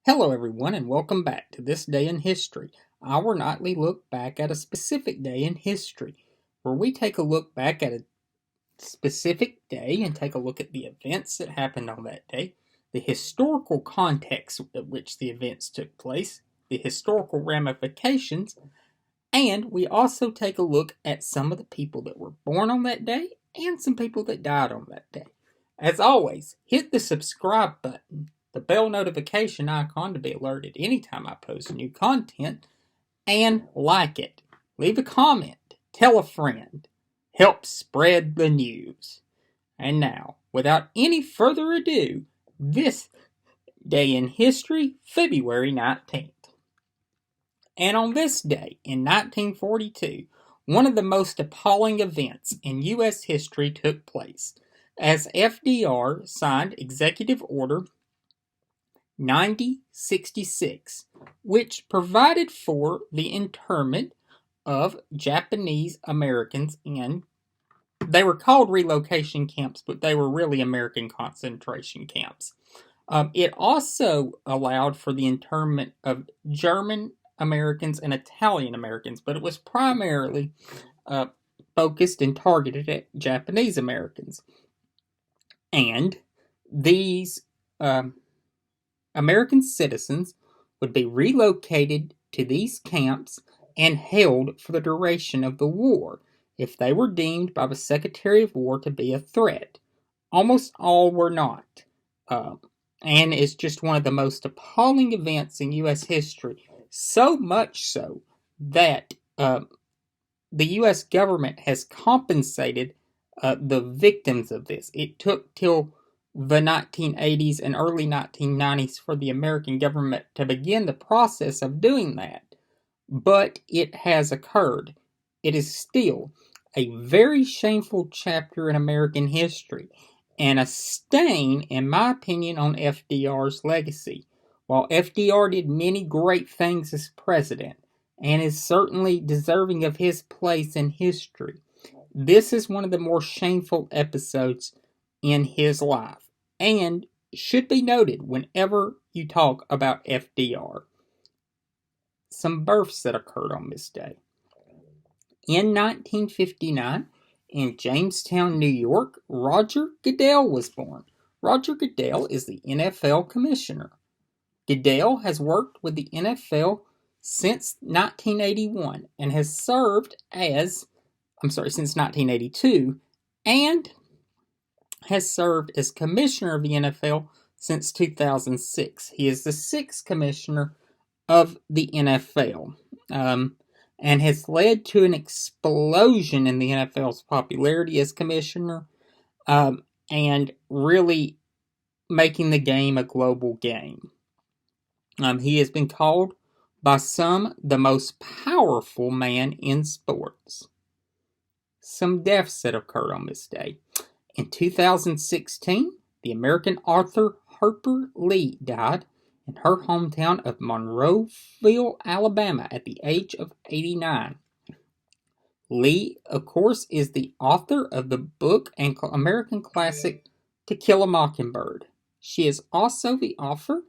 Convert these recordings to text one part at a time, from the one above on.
Hello, everyone, and welcome back to This Day in History, our nightly look back at a specific day in history, where we take a look back at a specific day and take a look at the events that happened on that day, the historical context at which the events took place, the historical ramifications, and we also take a look at some of the people that were born on that day and some people that died on that day. As always, hit the subscribe button, the bell notification icon to be alerted anytime I post new content, and like it. Leave a comment, tell a friend, help spread the news. And now, without any further ado, this day in history, February 19th. And on this day, in 1942, one of the most appalling events in U.S. history took place, as FDR signed Executive Order 9066, which provided for the internment of Japanese Americans in, they were called relocation camps, but they were really American concentration camps. It also allowed for the internment of German Americans and Italian Americans, but it was primarily focused and targeted at Japanese Americans. And these American citizens would be relocated to these camps and held for the duration of the war if they were deemed by the Secretary of War to be a threat. Almost all were not. And it's just one of the most appalling events in U.S. history. So much so that the U.S. government has compensated the victims of this. It took till the 1980s and early 1990s for the American government to begin the process of doing that. But it has occurred. It is still a very shameful chapter in American history, and a stain, in my opinion, on FDR's legacy. While FDR did many great things as president, and is certainly deserving of his place in history, this is one of the more shameful episodes in his life, and should be noted whenever you talk about FDR. Some births that occurred on this day. In 1959, in Jamestown, New York, Roger Goodell was born. Roger Goodell is the NFL commissioner. Goodell has worked with the NFL since 1981 and has served since 1982, and has served as commissioner of the NFL since 2006. He is the sixth commissioner of the NFL. And has led to an explosion in the NFL's popularity as commissioner, and really making the game a global game. He has been called by some the most powerful man in sports. Some deaths that occurred on this day. In 2016, the American author Harper Lee died in her hometown of Monroeville, Alabama, at the age of 89. Lee, of course, is the author of the book and American classic To Kill a Mockingbird. She is also the author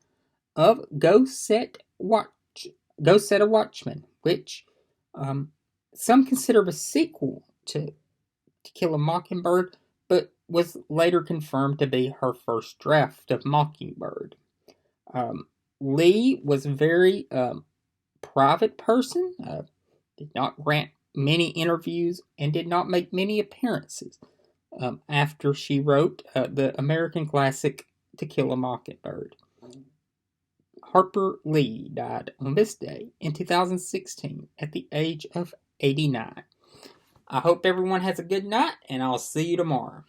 of Go Set a Watchman, which some consider a sequel to Kill a Mockingbird, but was later confirmed to be her first draft of Mockingbird. Lee was a very private person, did not grant many interviews, and did not make many appearances after she wrote the American classic To Kill a Mockingbird. Harper Lee died on this day in 2016 at the age of 89. I hope everyone has a good night, and I'll see you tomorrow.